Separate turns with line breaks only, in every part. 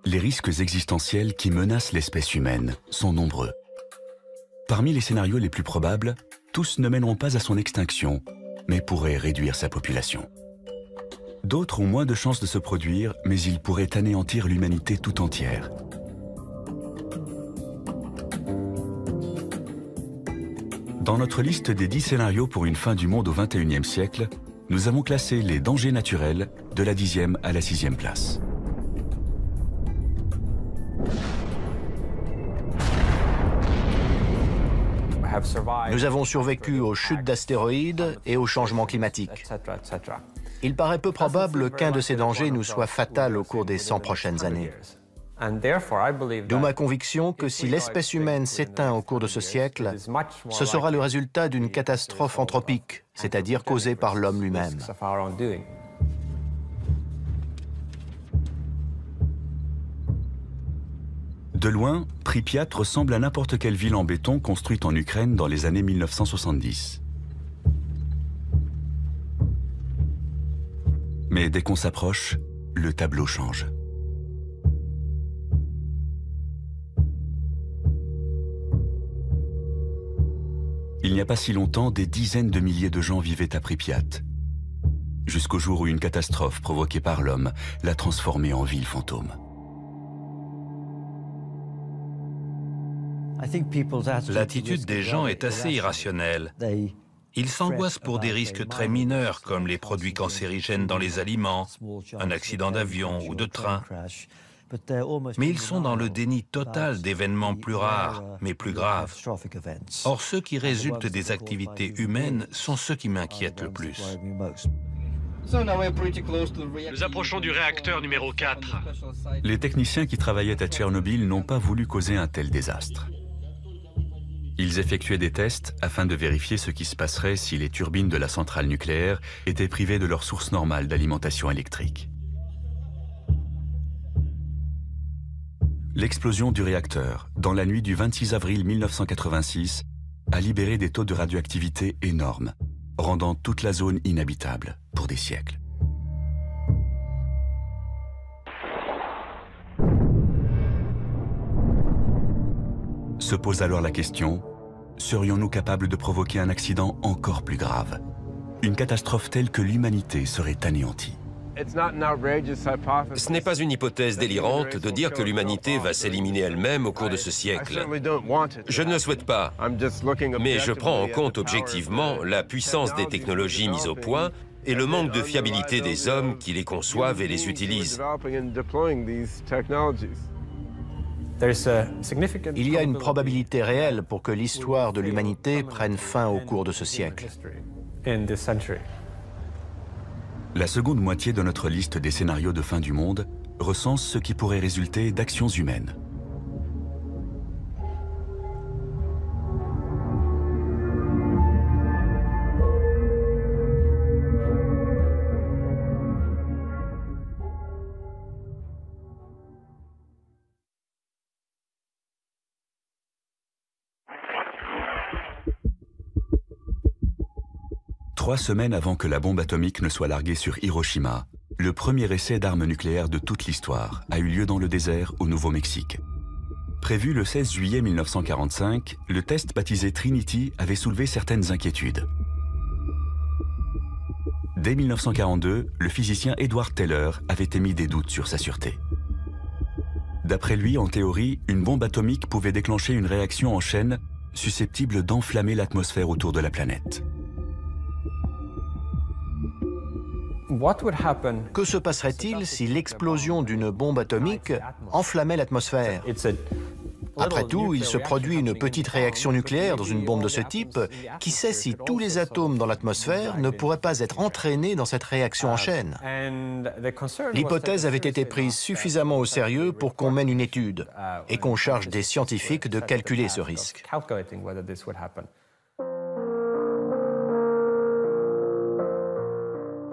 Les risques existentiels qui menacent l'espèce humaine sont nombreux. Parmi les scénarios les plus probables, tous ne mèneront pas à son extinction, mais pourraient réduire sa population. D'autres ont moins de chances de se produire, mais ils pourraient anéantir l'humanité tout entière. Dans notre liste des 10 scénarios pour une fin du monde au XXIe siècle, nous avons classé les dangers naturels de la 10e à la 6e place.
Nous avons survécu aux chutes d'astéroïdes et aux changements climatiques. Il paraît peu probable qu'un de ces dangers nous soit fatal au cours des 100 prochaines années. D'où ma conviction que si l'espèce humaine s'éteint au cours de ce siècle, ce sera le résultat d'une catastrophe anthropique, c'est-à-dire causée par l'homme lui-même.
De loin, Pripyat ressemble à n'importe quelle ville en béton construite en Ukraine dans les années 1970. Mais dès qu'on s'approche, le tableau change. Il n'y a pas si longtemps, des dizaines de milliers de gens vivaient à Pripyat, jusqu'au jour où une catastrophe provoquée par l'homme l'a transformée en ville fantôme.
L'attitude des gens est assez irrationnelle. Ils s'angoissent pour des risques très mineurs comme les produits cancérigènes dans les aliments, un accident d'avion ou de train. Mais ils sont dans le déni total d'événements plus rares, mais plus graves. Or, ceux qui résultent des activités humaines sont ceux qui m'inquiètent le plus.
Nous approchons du réacteur numéro 4.
Les techniciens qui travaillaient à Tchernobyl n'ont pas voulu causer un tel désastre. Ils effectuaient des tests afin de vérifier ce qui se passerait si les turbines de la centrale nucléaire étaient privées de leur source normale d'alimentation électrique. L'explosion du réacteur, dans la nuit du 26 avril 1986, a libéré des taux de radioactivité énormes, rendant toute la zone inhabitable pour des siècles. Se pose alors la question, serions-nous capables de provoquer un accident encore plus grave? Une catastrophe telle que l'humanité serait anéantie.
Ce n'est pas une hypothèse délirante de dire que l'humanité va s'éliminer elle-même au cours de ce siècle. Je ne le souhaite pas, mais je prends en compte objectivement la puissance des technologies mises au point et le manque de fiabilité des hommes qui les conçoivent et les utilisent.
Il y a une probabilité réelle pour que l'histoire de l'humanité prenne fin au cours de ce siècle.
La seconde moitié de notre liste des scénarios de fin du monde recense ce qui pourrait résulter d'actions humaines. Trois semaines avant que la bombe atomique ne soit larguée sur Hiroshima, le premier essai d'armes nucléaires de toute l'histoire a eu lieu dans le désert au Nouveau-Mexique. Prévu le 16 juillet 1945, le test baptisé Trinity avait soulevé certaines inquiétudes. Dès 1942, le physicien Edward Teller avait émis des doutes sur sa sûreté. D'après lui, en théorie, une bombe atomique pouvait déclencher une réaction en chaîne susceptible d'enflammer l'atmosphère autour de la planète.
Que se passerait-il si l'explosion d'une bombe atomique enflammait l'atmosphère? Après tout, il se produit une petite réaction nucléaire dans une bombe de ce type. Qui sait si tous les atomes dans l'atmosphère ne pourraient pas être entraînés dans cette réaction en chaîne? L'hypothèse avait été prise suffisamment au sérieux pour qu'on mène une étude et qu'on charge des scientifiques de calculer ce risque.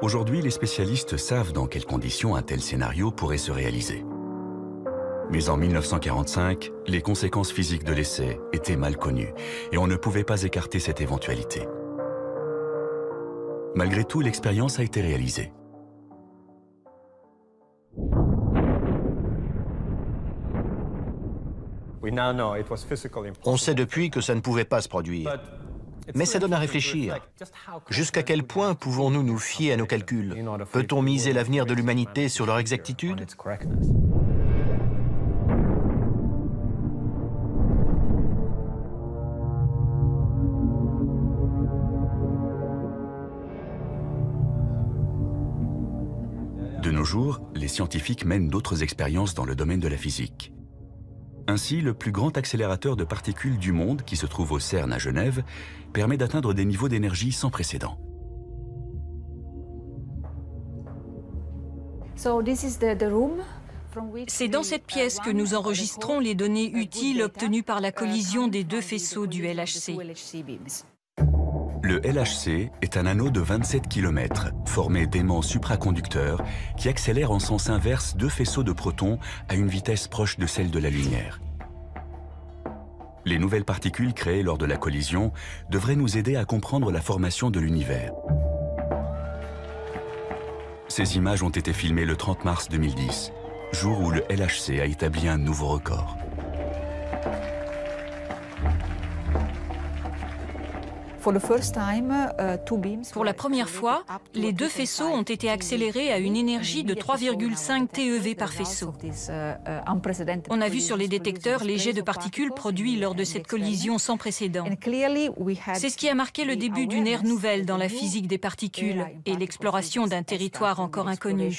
Aujourd'hui, les spécialistes savent dans quelles conditions un tel scénario pourrait se réaliser. Mais en 1945, les conséquences physiques de l'essai étaient mal connues et on ne pouvait pas écarter cette éventualité. Malgré tout, l'expérience a été réalisée.
On sait depuis que ça ne pouvait pas se produire. Mais ça donne à réfléchir. Jusqu'à quel point pouvons-nous nous fier à nos calculs? Peut-on miser l'avenir de l'humanité sur leur exactitude?
De nos jours, les scientifiques mènent d'autres expériences dans le domaine de la physique. Ainsi, le plus grand accélérateur de particules du monde, qui se trouve au CERN à Genève, permet d'atteindre des niveaux d'énergie sans précédent.
C'est dans cette pièce que nous enregistrons les données utiles obtenues par la collision des deux faisceaux du LHC.
Le LHC est un anneau de 27 km, formé d'aimants supraconducteurs qui accélèrent en sens inverse deux faisceaux de protons à une vitesse proche de celle de la lumière. Les nouvelles particules créées lors de la collision devraient nous aider à comprendre la formation de l'univers. Ces images ont été filmées le 30 mars 2010, jour où le LHC a établi un nouveau record.
Pour la première fois, les deux faisceaux ont été accélérés à une énergie de 3,5 TeV par faisceau. On a vu sur les détecteurs les jets de particules produits lors de cette collision sans précédent. C'est ce qui a marqué le début d'une ère nouvelle dans la physique des particules et l'exploration d'un territoire encore inconnu.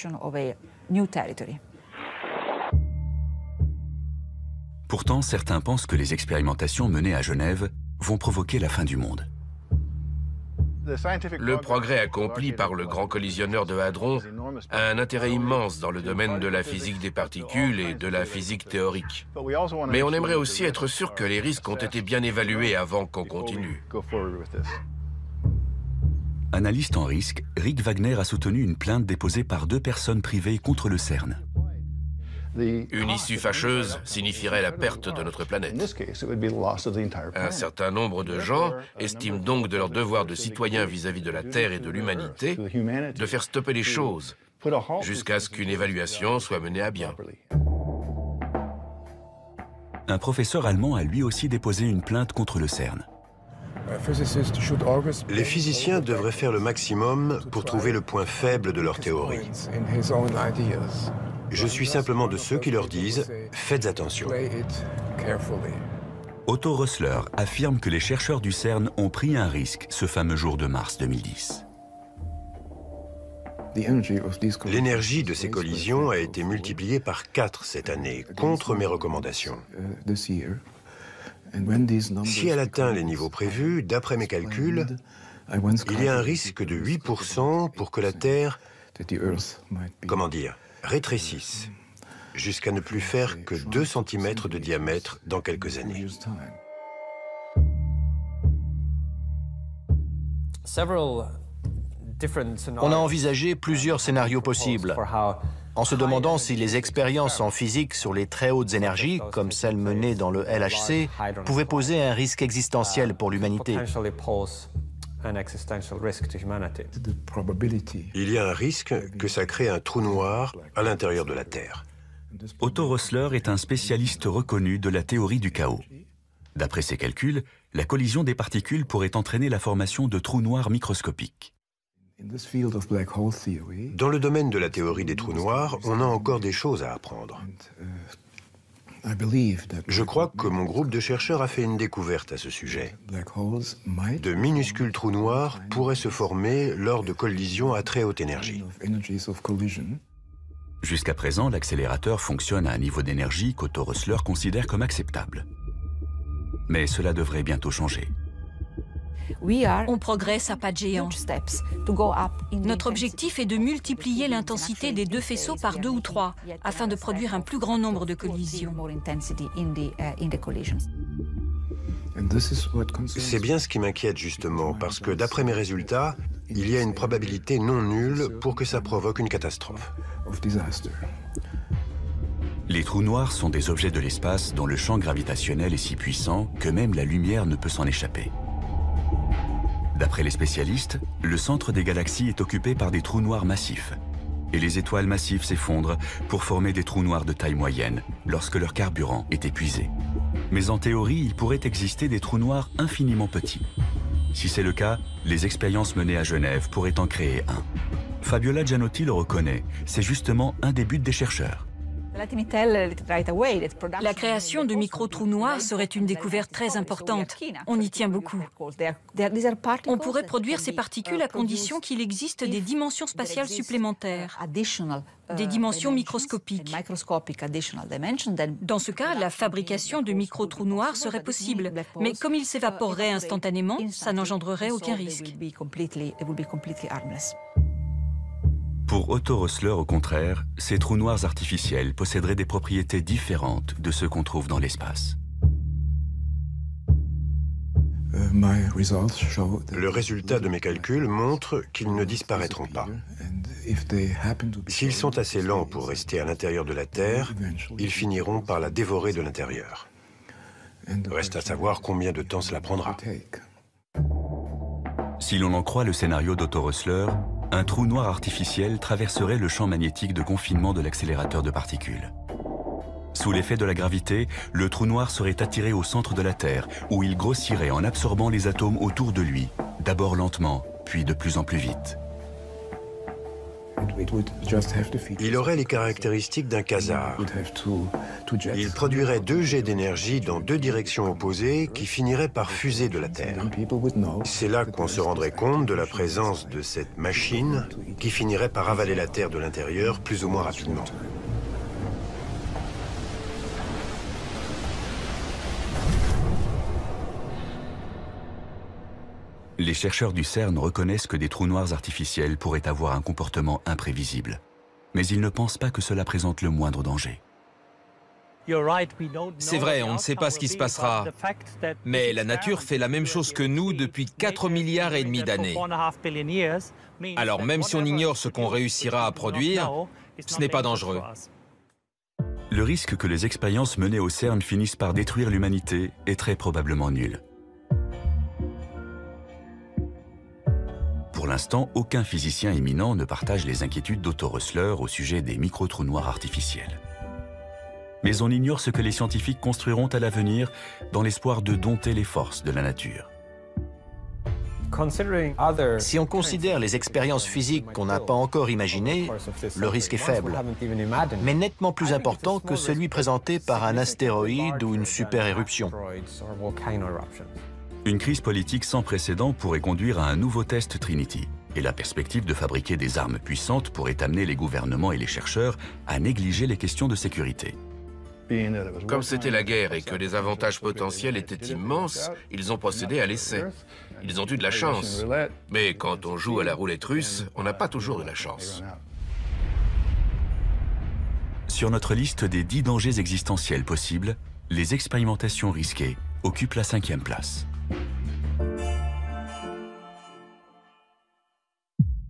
Pourtant, certains pensent que les expérimentations menées à Genève vont provoquer la fin du monde.
Le progrès accompli par le grand collisionneur de Hadron a un intérêt immense dans le domaine de la physique des particules et de la physique théorique. Mais on aimerait aussi être sûr que les risques ont été bien évalués avant qu'on continue.
Analyste en risque, Rick Wagner a soutenu une plainte déposée par deux personnes privées contre le CERN.
Une issue fâcheuse signifierait la perte de notre planète. Un certain nombre de gens estiment donc de leur devoir de citoyens vis-à-vis de la Terre et de l'humanité de faire stopper les choses jusqu'à ce qu'une évaluation soit menée à bien.
Un professeur allemand a lui aussi déposé une plainte contre le CERN.
Les physiciens devraient faire le maximum pour trouver le point faible de leur théorie. Je suis simplement de ceux qui leur disent « faites attention ».
Otto Rössler affirme que les chercheurs du CERN ont pris un risque ce fameux jour de mars 2010.
L'énergie de ces collisions a été multipliée par 4 cette année, contre mes recommandations. Si elle atteint les niveaux prévus, d'après mes calculs, il y a un risque de 8% pour que la Terre, rétrécisse, jusqu'à ne plus faire que 2 cm de diamètre dans quelques années.
On a envisagé plusieurs scénarios possibles, en se demandant si les expériences en physique sur les très hautes énergies, comme celles menées dans le LHC, pouvaient poser un risque existentiel pour l'humanité.
Il y a un risque que ça crée un trou noir à l'intérieur de la Terre.
Otto Rössler est un spécialiste reconnu de la théorie du chaos. D'après ses calculs, la collision des particules pourrait entraîner la formation de trous noirs microscopiques.
Dans le domaine de la théorie des trous noirs, on a encore des choses à apprendre. Je crois que mon groupe de chercheurs a fait une découverte à ce sujet. De minuscules trous noirs pourraient se former lors de collisions à très haute énergie.
Jusqu'à présent, l'accélérateur fonctionne à un niveau d'énergie qu'Otto Rössler considère comme acceptable. Mais cela devrait bientôt changer.
On progresse à pas de géant. Notre objectif est de multiplier l'intensité des deux faisceaux par 2 ou 3, afin de produire un plus grand nombre de collisions.
C'est bien ce qui m'inquiète justement, parce que d'après mes résultats, il y a une probabilité non nulle pour que ça provoque une catastrophe.
Les trous noirs sont des objets de l'espace dont le champ gravitationnel est si puissant que même la lumière ne peut s'en échapper. D'après les spécialistes, le centre des galaxies est occupé par des trous noirs massifs. Et les étoiles massives s'effondrent pour former des trous noirs de taille moyenne lorsque leur carburant est épuisé. Mais en théorie, il pourrait exister des trous noirs infiniment petits. Si c'est le cas, les expériences menées à Genève pourraient en créer un. Fabiola Gianotti le reconnaît, c'est justement un des buts des chercheurs.
La création de micro-trous noirs serait une découverte très importante. On y tient beaucoup. On pourrait produire ces particules à condition qu'il existe des dimensions spatiales supplémentaires, des dimensions microscopiques. Dans ce cas, la fabrication de micro-trous noirs serait possible, mais comme ils s'évaporeraient instantanément, ça n'engendrerait aucun risque.
Pour Otto Rössler, au contraire, ces trous noirs artificiels posséderaient des propriétés différentes de ceux qu'on trouve dans l'espace.
Le résultat de mes calculs montre qu'ils ne disparaîtront pas. S'ils sont assez lents pour rester à l'intérieur de la Terre, ils finiront par la dévorer de l'intérieur. Reste à savoir combien de temps cela prendra.
Si l'on en croit le scénario d'Otto Rössler, un trou noir artificiel traverserait le champ magnétique de confinement de l'accélérateur de particules. Sous l'effet de la gravité, le trou noir serait attiré au centre de la Terre, où il grossirait en absorbant les atomes autour de lui, d'abord lentement, puis de plus en plus vite.
Il aurait les caractéristiques d'un quasar. Il produirait 2 jets d'énergie dans 2 directions opposées qui finiraient par fuser de la Terre. C'est là qu'on se rendrait compte de la présence de cette machine qui finirait par avaler la Terre de l'intérieur plus ou moins rapidement.
Les chercheurs du CERN reconnaissent que des trous noirs artificiels pourraient avoir un comportement imprévisible. Mais ils ne pensent pas que cela présente le moindre danger.
C'est vrai, on ne sait pas ce qui se passera. Mais la nature fait la même chose que nous depuis 4,5 milliards d'années. Alors même si on ignore ce qu'on réussira à produire, ce n'est pas dangereux.
Le risque que les expériences menées au CERN finissent par détruire l'humanité est très probablement nul. Pour l'instant, aucun physicien éminent ne partage les inquiétudes d'Otto Rössler au sujet des micro-trous noirs artificiels. Mais on ignore ce que les scientifiques construiront à l'avenir dans l'espoir de dompter les forces de la nature.
Si on considère les expériences physiques qu'on n'a pas encore imaginées, le risque est faible, mais nettement plus important que celui présenté par un astéroïde ou une super-éruption.
Une crise politique sans précédent pourrait conduire à un nouveau test Trinity, et la perspective de fabriquer des armes puissantes pourrait amener les gouvernements et les chercheurs à négliger les questions de sécurité.
Comme c'était la guerre et que les avantages potentiels étaient immenses, ils ont procédé à l'essai. Ils ont eu de la chance. Mais quand on joue à la roulette russe, on n'a pas toujours de la chance.
Sur notre liste des 10 dangers existentiels possibles, les expérimentations risquées occupent la 5e place.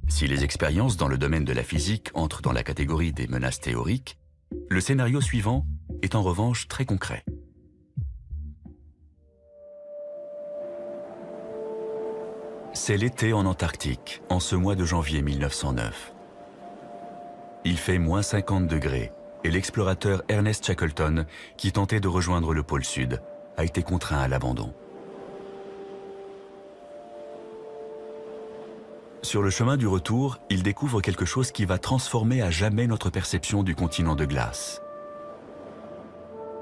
Si les expériences dans le domaine de la physique entrent dans la catégorie des menaces théoriques, le scénario suivant est en revanche très concret. C'est l'été en Antarctique, en ce mois de janvier 1909. Il fait moins 50 degrés et l'explorateur Ernest Shackleton, qui tentait de rejoindre le pôle Sud, a été contraint à l'abandon. Sur le chemin du retour, il découvre quelque chose qui va transformer à jamais notre perception du continent de glace.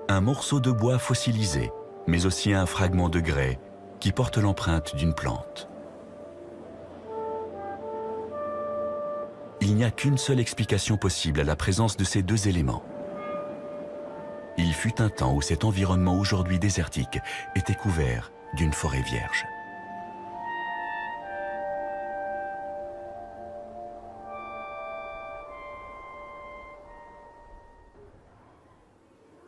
Un morceau de bois fossilisé, mais aussi un fragment de grès qui porte l'empreinte d'une plante. Il n'y a qu'une seule explication possible à la présence de ces 2 éléments. Il fut un temps où cet environnement aujourd'hui désertique était couvert d'une forêt vierge.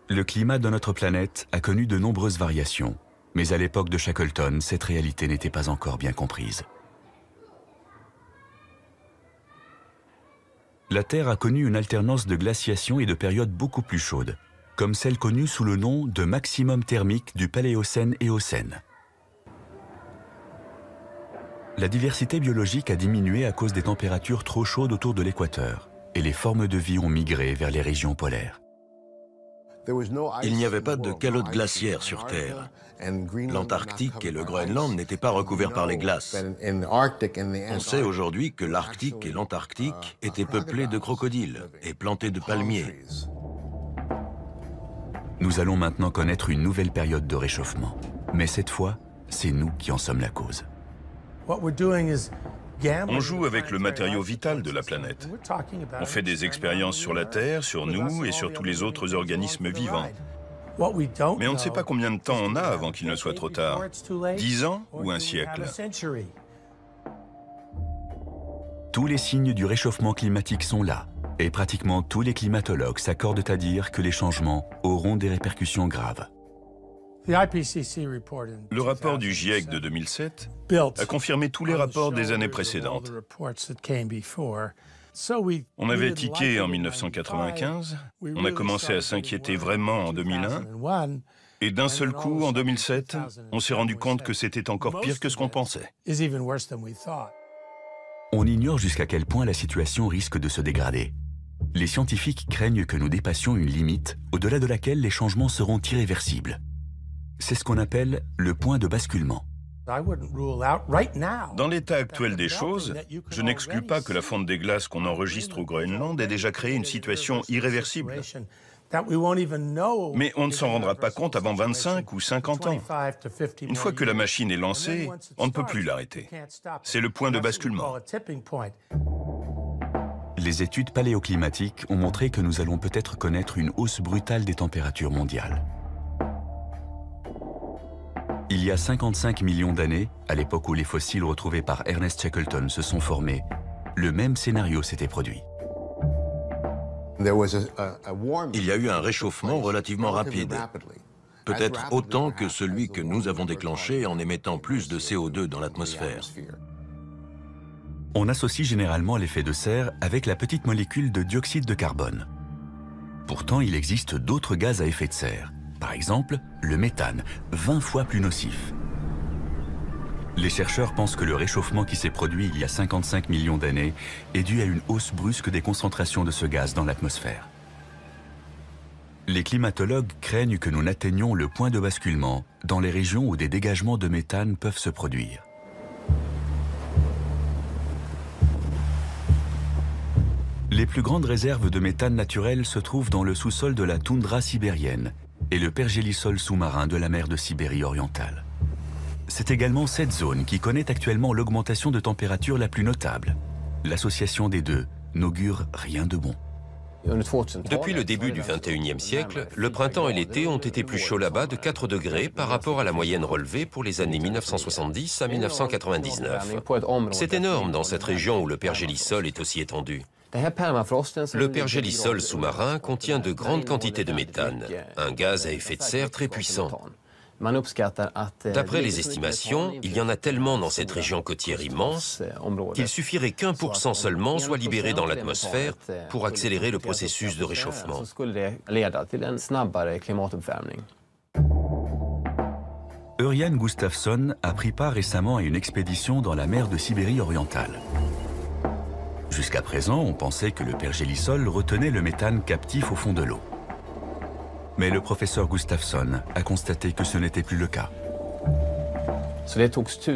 Le climat de notre planète a connu de nombreuses variations, mais à l'époque de Shackleton, cette réalité n'était pas encore bien comprise. La Terre a connu une alternance de glaciation et de périodes beaucoup plus chaudes, comme celle connue sous le nom de maximum thermique du Paléocène-Éocène. La diversité biologique a diminué à cause des températures trop chaudes autour de l'équateur, et les formes de vie ont migré vers les régions polaires.
Il n'y avait pas de calotte glaciaire sur Terre. L'Antarctique et le Groenland n'étaient pas recouverts par les glaces. On sait aujourd'hui que l'Arctique et l'Antarctique étaient peuplés de crocodiles et plantés de palmiers.
Nous allons maintenant connaître une nouvelle période de réchauffement. Mais cette fois, c'est nous qui en sommes la cause.
On joue avec le matériau vital de la planète. On fait des expériences sur la Terre, sur nous et sur tous les autres organismes vivants. Mais on ne sait pas combien de temps on a avant qu'il ne soit trop tard. 10 ans ou un siècle?
Tous les signes du réchauffement climatique sont là. Et pratiquement tous les climatologues s'accordent à dire que les changements auront des répercussions graves.
Le rapport du GIEC de 2007 a confirmé tous les rapports des années précédentes. On avait tiqué en 1995, on a commencé à s'inquiéter vraiment en 2001, et d'un seul coup, en 2007, on s'est rendu compte que c'était encore pire que ce qu'on pensait.
On ignore jusqu'à quel point la situation risque de se dégrader. Les scientifiques craignent que nous dépassions une limite au-delà de laquelle les changements seront irréversibles. C'est ce qu'on appelle le point de basculement.
Dans l'état actuel des choses, je n'exclus pas que la fonte des glaces qu'on enregistre au Groenland ait déjà créé une situation irréversible. Mais on ne s'en rendra pas compte avant 25 ou 50 ans. Une fois que la machine est lancée, on ne peut plus l'arrêter. C'est le point de basculement.
Les études paléoclimatiques ont montré que nous allons peut-être connaître une hausse brutale des températures mondiales. Il y a 55 millions d'années, à l'époque où les fossiles retrouvés par Ernest Shackleton se sont formés, le même scénario s'était produit.
Il y a eu un réchauffement relativement rapide, peut-être autant que celui que nous avons déclenché en émettant plus de CO2 dans l'atmosphère.
On associe généralement l'effet de serre avec la petite molécule de dioxyde de carbone. Pourtant, il existe d'autres gaz à effet de serre. Par exemple, le méthane, 20 fois plus nocif. Les chercheurs pensent que le réchauffement qui s'est produit il y a 55 millions d'années est dû à une hausse brusque des concentrations de ce gaz dans l'atmosphère. Les climatologues craignent que nous n'atteignions le point de basculement dans les régions où des dégagements de méthane peuvent se produire. Les plus grandes réserves de méthane naturel se trouvent dans le sous-sol de la toundra sibérienne et le pergélisol sous-marin de la mer de Sibérie orientale. C'est également cette zone qui connaît actuellement l'augmentation de température la plus notable. L'association des deux n'augure rien de bon.
Depuis le début du XXIe siècle, le printemps et l'été ont été plus chauds là-bas de 4 degrés par rapport à la moyenne relevée pour les années 1970 à 1999. C'est énorme dans cette région où le pergélisol est aussi étendu. Le pergélisol sous-marin contient de grandes quantités de méthane, un gaz à effet de serre très puissant. D'après les estimations, il y en a tellement dans cette région côtière immense qu'il suffirait qu'1% seulement soit libéré dans l'atmosphère pour accélérer le processus de réchauffement.
Örjan Gustafsson a pris part récemment à une expédition dans la mer de Sibérie orientale. Jusqu'à présent, on pensait que le pergélisol retenait le méthane captif au fond de l'eau. Mais le professeur Gustafsson a constaté que ce n'était plus le cas.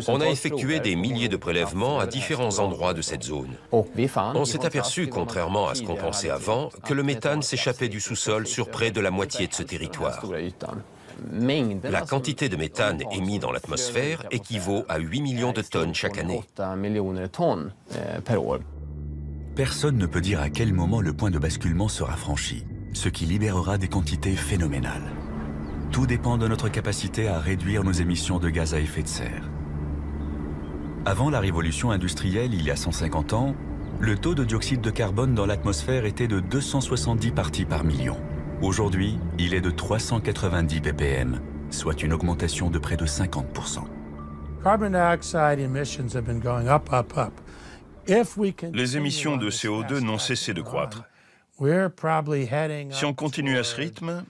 On a effectué des milliers de prélèvements à différents endroits de cette zone. On s'est aperçu, contrairement à ce qu'on pensait avant, que le méthane s'échappait du sous-sol sur près de la moitié de ce territoire. La quantité de méthane émise dans l'atmosphère équivaut à 8 millions de tonnes chaque année.
Personne ne peut dire à quel moment le point de basculement sera franchi, ce qui libérera des quantités phénoménales. Tout dépend de notre capacité à réduire nos émissions de gaz à effet de serre. Avant la révolution industrielle, il y a 150 ans, le taux de dioxyde de carbone dans l'atmosphère était de 270 parties par million. Aujourd'hui, il est de 390 ppm, soit une augmentation de près de 50%.
Les émissions de CO2 n'ont cessé de croître. Si on continue à ce rythme,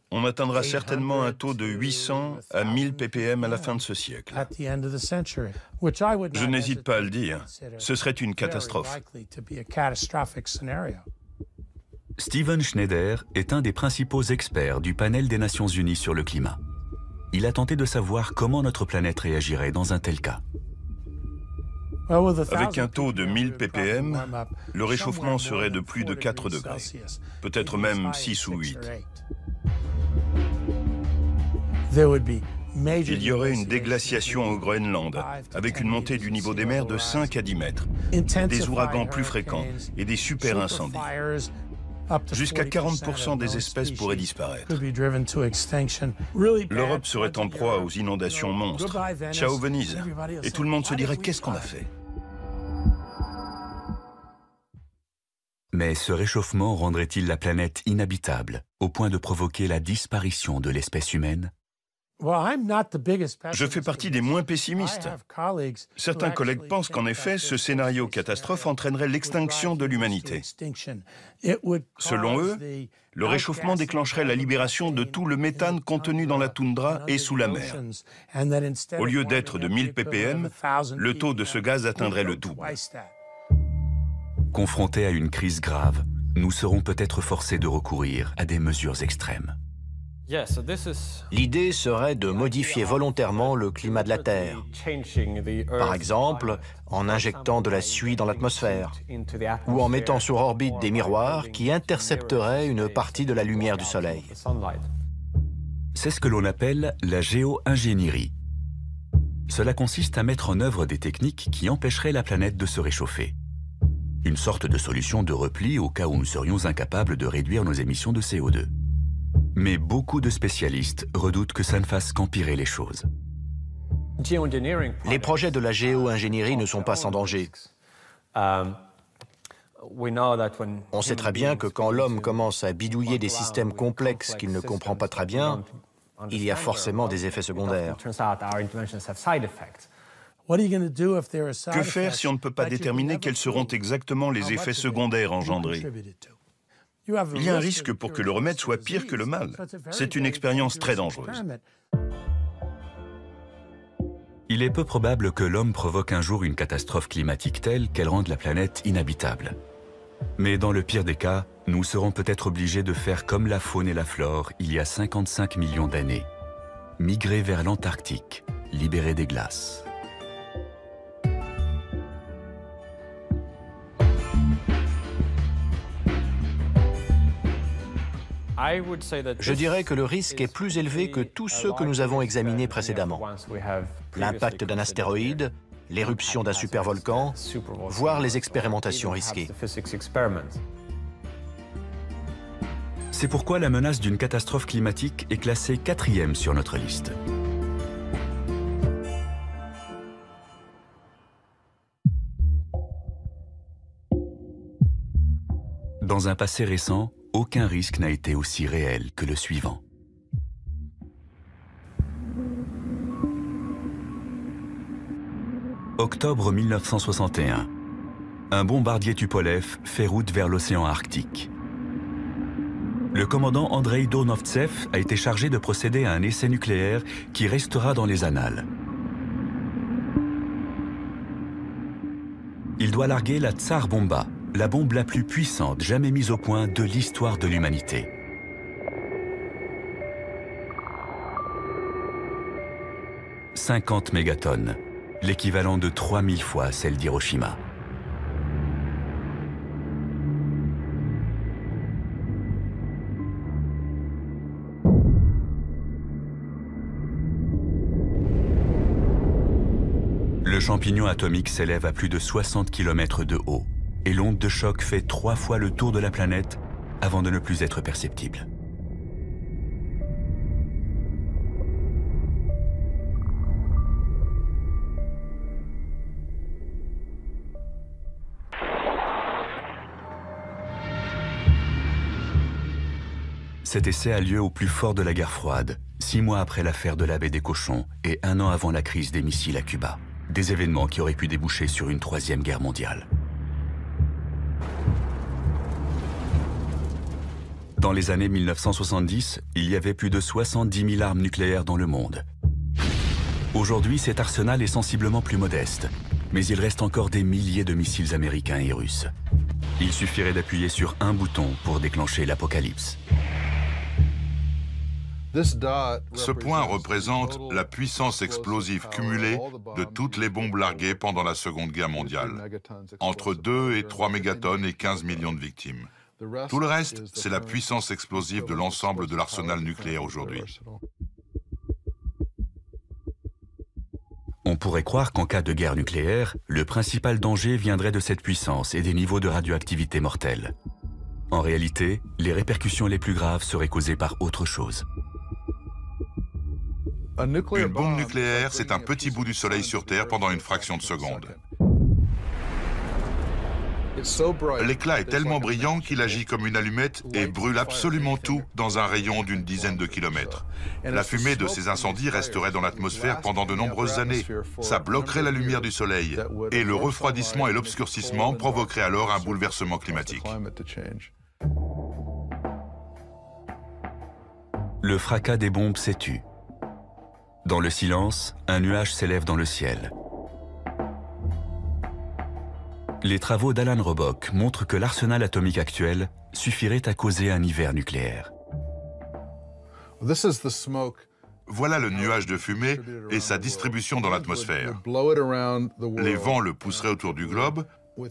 on atteindra certainement un taux de 800 à 1000 ppm à la fin de ce siècle. Je n'hésite pas à le dire, ce serait une catastrophe.
Steven Schneider est un des principaux experts du panel des Nations Unies sur le climat. Il a tenté de savoir comment notre planète réagirait dans un tel cas.
Avec un taux de 1000 ppm, le réchauffement serait de plus de 4 degrés, peut-être même 6 ou 8. Il y aurait une déglaciation au Groenland, avec une montée du niveau des mers de 5 à 10 mètres, des ouragans plus fréquents et des super incendies. Jusqu'à 40% des espèces pourraient disparaître. L'Europe serait en proie aux inondations monstres. Ciao Venise. Et tout le monde se dirait, qu'est-ce qu'on a fait?
Mais ce réchauffement rendrait-il la planète inhabitable, au point de provoquer la disparition de l'espèce humaine?
Je fais partie des moins pessimistes. Certains collègues pensent qu'en effet, ce scénario catastrophe entraînerait l'extinction de l'humanité. Selon eux, le réchauffement déclencherait la libération de tout le méthane contenu dans la toundra et sous la mer. Au lieu d'être de 1000 ppm, le taux de ce gaz atteindrait le double.
Confrontés à une crise grave, nous serons peut-être forcés de recourir à des mesures extrêmes.
L'idée serait de modifier volontairement le climat de la Terre. Par exemple, en injectant de la suie dans l'atmosphère ou en mettant sur orbite des miroirs qui intercepteraient une partie de la lumière du Soleil.
C'est ce que l'on appelle la géo-ingénierie. Cela consiste à mettre en œuvre des techniques qui empêcheraient la planète de se réchauffer. Une sorte de solution de repli au cas où nous serions incapables de réduire nos émissions de CO2. Mais beaucoup de spécialistes redoutent que ça ne fasse qu'empirer les choses.
Les projets de la géo-ingénierie ne sont pas sans danger. On sait très bien que quand l'homme commence à bidouiller des systèmes complexes qu'il ne comprend pas très bien, il y a forcément des effets secondaires.
Que faire si on ne peut pas déterminer quels seront exactement les effets secondaires engendrés? Il y a un risque pour que le remède soit pire que le mal. C'est une expérience très dangereuse.
Il est peu probable que l'homme provoque un jour une catastrophe climatique telle qu'elle rende la planète inhabitable. Mais dans le pire des cas, nous serons peut-être obligés de faire comme la faune et la flore il y a 55 millions d'années. Migrer vers l'Antarctique, libérer des glaces.
Je dirais que le risque est plus élevé que tous ceux que nous avons examinés précédemment. L'impact d'un astéroïde, l'éruption d'un supervolcan, voire les expérimentations risquées.
C'est pourquoi la menace d'une catastrophe climatique est classée 4e sur notre liste. Dans un passé récent, aucun risque n'a été aussi réel que le suivant. Octobre 1961. Un bombardier Tupolev fait route vers l'océan Arctique. Le commandant Andrei Donovtsev a été chargé de procéder à un essai nucléaire qui restera dans les annales. Il doit larguer la Tsar Bomba, la bombe la plus puissante jamais mise au point de l'histoire de l'humanité. « 50 mégatonnes, l'équivalent de 3000 fois celle d'Hiroshima. Le champignon atomique s'élève à plus de 60 km de haut. Et l'onde de choc fait 3 fois le tour de la planète avant de ne plus être perceptible. Cet essai a lieu au plus fort de la guerre froide, 6 mois après l'affaire de la baie des Cochons et 1 an avant la crise des missiles à Cuba. Des événements qui auraient pu déboucher sur une 3e guerre mondiale. Dans les années 1970, il y avait plus de 70 000 armes nucléaires dans le monde. Aujourd'hui, cet arsenal est sensiblement plus modeste, mais il reste encore des milliers de missiles américains et russes. Il suffirait d'appuyer sur un bouton pour déclencher l'apocalypse.
Ce point représente la puissance explosive cumulée de toutes les bombes larguées pendant la Seconde Guerre mondiale, entre 2 et 3 mégatonnes et 15 millions de victimes. Tout le reste, c'est la puissance explosive de l'ensemble de l'arsenal nucléaire aujourd'hui.
On pourrait croire qu'en cas de guerre nucléaire, le principal danger viendrait de cette puissance et des niveaux de radioactivité mortels. En réalité, les répercussions les plus graves seraient causées par autre chose.
Une bombe nucléaire, c'est un petit bout du Soleil sur Terre pendant une fraction de seconde. L'éclat est tellement brillant qu'il agit comme une allumette et brûle absolument tout dans un rayon d'une dizaine de kilomètres. La fumée de ces incendies resterait dans l'atmosphère pendant de nombreuses années. Ça bloquerait la lumière du Soleil et le refroidissement et l'obscurcissement provoqueraient alors un bouleversement climatique.
Le fracas des bombes s'est tu. Dans le silence, un nuage s'élève dans le ciel. Les travaux d'Alan Robock montrent que l'arsenal atomique actuel suffirait à causer un hiver nucléaire.
Voilà le nuage de fumée et sa distribution dans l'atmosphère. Les vents le pousseraient autour du globe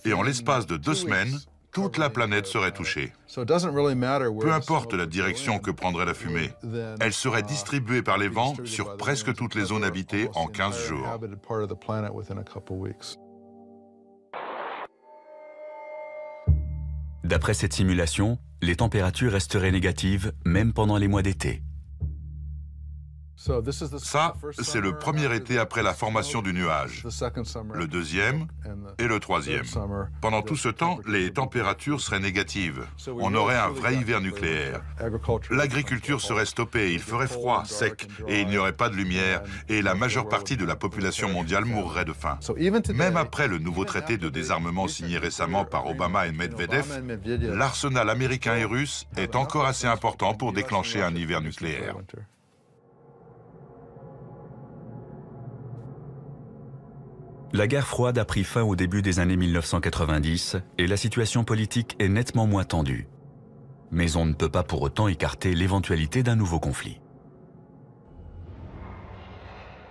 et en l'espace de 2 semaines, toute la planète serait touchée. Peu importe la direction que prendrait la fumée, elle serait distribuée par les vents sur presque toutes les zones habitées en 15 jours.
D'après cette simulation, les températures resteraient négatives même pendant les mois d'été.
Ça, c'est le premier été après la formation du nuage, le deuxième et le troisième. Pendant tout ce temps, les températures seraient négatives. On aurait un vrai hiver nucléaire. L'agriculture serait stoppée, il ferait froid, sec, et il n'y aurait pas de lumière, et la majeure partie de la population mondiale mourrait de faim. Même après le nouveau traité de désarmement signé récemment par Obama et Medvedev, l'arsenal américain et russe est encore assez important pour déclencher un hiver nucléaire.
La guerre froide a pris fin au début des années 1990 et la situation politique est nettement moins tendue. Mais on ne peut pas pour autant écarter l'éventualité d'un nouveau conflit.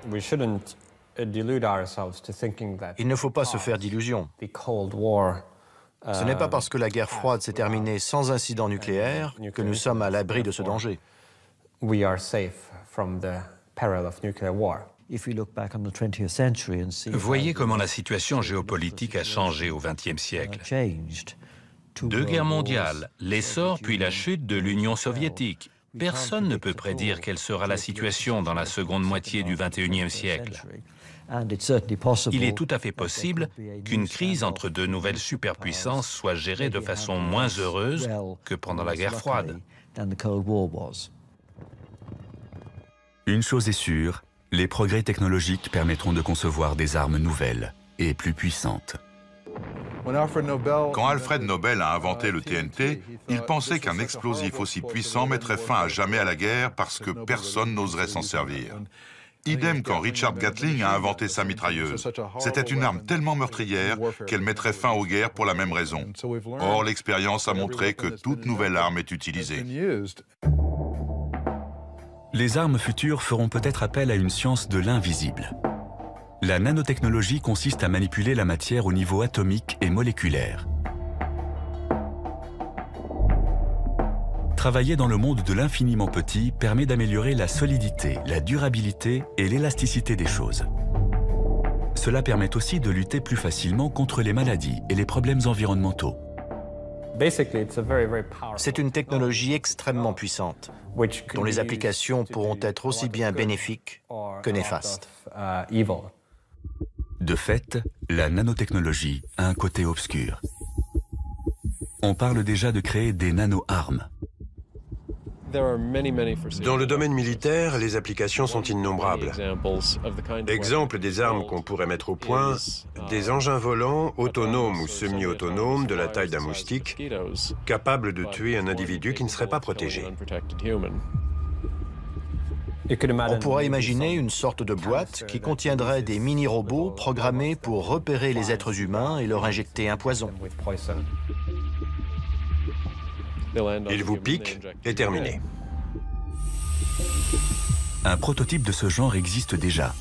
Il ne faut pas se faire d'illusions. Ce n'est pas parce que la guerre froide s'est terminée sans incident nucléaire que nous sommes à l'abri de ce danger.
Voyez comment la situation géopolitique a changé au XXe siècle. 2 guerres mondiales, l'essor puis la chute de l'Union soviétique. Personne ne peut prédire quelle sera la situation dans la seconde moitié du XXIe siècle. Il est tout à fait possible qu'une crise entre 2 nouvelles superpuissances soit gérée de façon moins heureuse que pendant la guerre froide.
Une chose est sûre, les progrès technologiques permettront de concevoir des armes nouvelles et plus puissantes.
Quand Alfred Nobel a inventé le TNT, il pensait qu'un explosif aussi puissant mettrait fin à jamais à la guerre parce que personne n'oserait s'en servir. Idem quand Richard Gatling a inventé sa mitrailleuse. C'était une arme tellement meurtrière qu'elle mettrait fin aux guerres pour la même raison. Or, l'expérience a montré que toute nouvelle arme est utilisée.
Les armes futures feront peut-être appel à une science de l'invisible. La nanotechnologie consiste à manipuler la matière au niveau atomique et moléculaire. Travailler dans le monde de l'infiniment petit permet d'améliorer la solidité, la durabilité et l'élasticité des choses. Cela permet aussi de lutter plus facilement contre les maladies et les problèmes environnementaux.
C'est une technologie extrêmement puissante, dont les applications pourront être aussi bien bénéfiques que néfastes.
De fait, la nanotechnologie a un côté obscur. On parle déjà de créer des nano-armes.
Dans le domaine militaire, les applications sont innombrables. Exemple des armes qu'on pourrait mettre au point, des engins volants autonomes ou semi-autonomes de la taille d'un moustique, capables de tuer un individu qui ne serait pas protégé.
On pourrait imaginer une sorte de boîte qui contiendrait des mini-robots programmés pour repérer les êtres humains et leur injecter un poison.
Il vous pique et terminé.
Un prototype de ce genre existe déjà.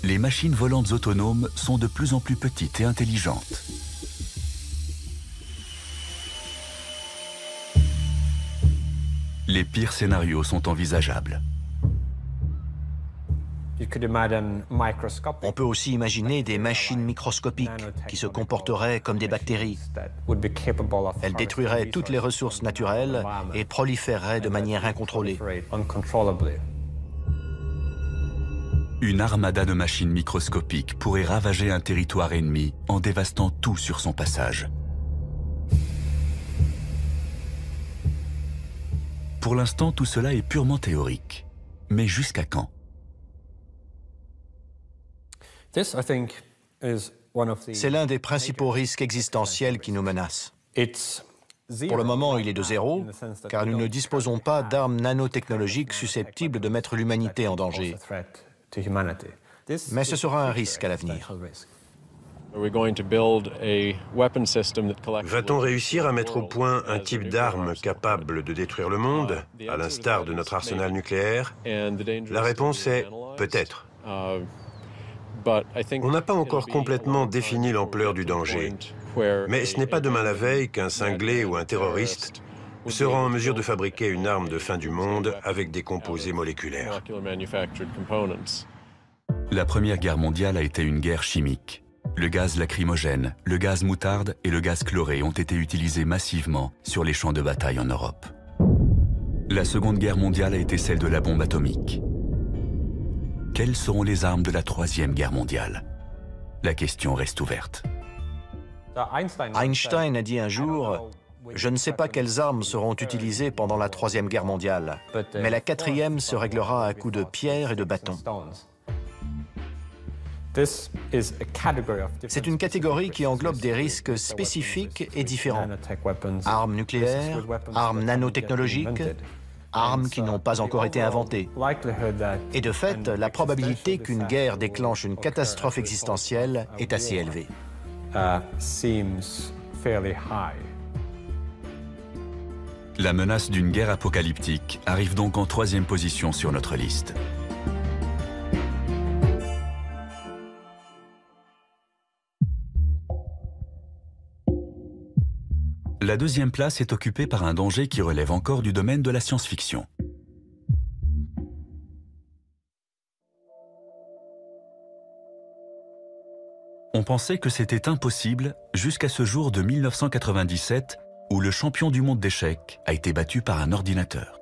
Les machines volantes autonomes sont de plus en plus petites et intelligentes. Les pires scénarios sont envisageables.
On peut aussi imaginer des machines microscopiques qui se comporteraient comme des bactéries. Elles détruiraient toutes les ressources naturelles et proliféreraient de manière incontrôlée.
Une armada de machines microscopiques pourrait ravager un territoire ennemi en dévastant tout sur son passage. Pour l'instant, tout cela est purement théorique. Mais jusqu'à quand ?
C'est l'un des principaux risques existentiels qui nous menacent. Pour le moment, il est de zéro, car nous ne disposons pas d'armes nanotechnologiques susceptibles de mettre l'humanité en danger. Mais ce sera un risque à l'avenir.
Va-t-on réussir à mettre au point un type d'arme capable de détruire le monde, à l'instar de notre arsenal nucléaire? La réponse est peut-être. On n'a pas encore complètement défini l'ampleur du danger. Mais ce n'est pas demain la veille qu'un cinglé ou un terroriste sera en mesure de fabriquer une arme de fin du monde avec des composés moléculaires.
La Première Guerre mondiale a été une guerre chimique. Le gaz lacrymogène, le gaz moutarde et le gaz chloré ont été utilisés massivement sur les champs de bataille en Europe. La Seconde Guerre mondiale a été celle de la bombe atomique. Quelles seront les armes de la Troisième Guerre mondiale? La question reste ouverte.
Einstein a dit un jour « Je ne sais pas quelles armes seront utilisées pendant la Troisième Guerre mondiale, mais la quatrième se réglera à coups de pierre et de bâton. » C'est une catégorie qui englobe des risques spécifiques et différents. Armes nucléaires, armes nanotechnologiques, armes qui n'ont pas encore été inventées. Et de fait, la probabilité qu'une guerre déclenche une catastrophe existentielle est assez élevée.
La menace d'une guerre apocalyptique arrive donc en troisième position sur notre liste. La deuxième place est occupée par un danger qui relève encore du domaine de la science-fiction. On pensait que c'était impossible jusqu'à ce jour de 1997 où le champion du monde d'échecs a été battu par un ordinateur.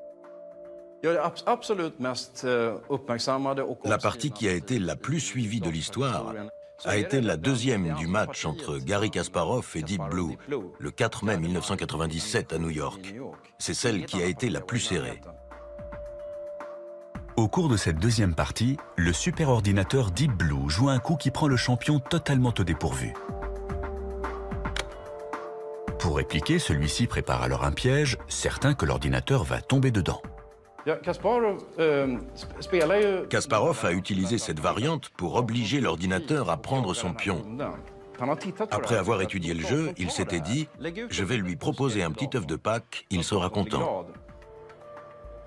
La partie qui a été la plus suivie de l'histoire a été la deuxième du match entre Garry Kasparov et Deep Blue, le 4 mai 1997 à New York. C'est celle qui a été la plus serrée.
Au cours de cette deuxième partie, le superordinateur Deep Blue joue un coup qui prend le champion totalement au dépourvu. Pour répliquer, celui-ci prépare alors un piège, certain que l'ordinateur va tomber dedans.
Kasparov a utilisé cette variante pour obliger l'ordinateur à prendre son pion. Après avoir étudié le jeu, il s'était dit « Je vais lui proposer un petit œuf de Pâques, il sera content ».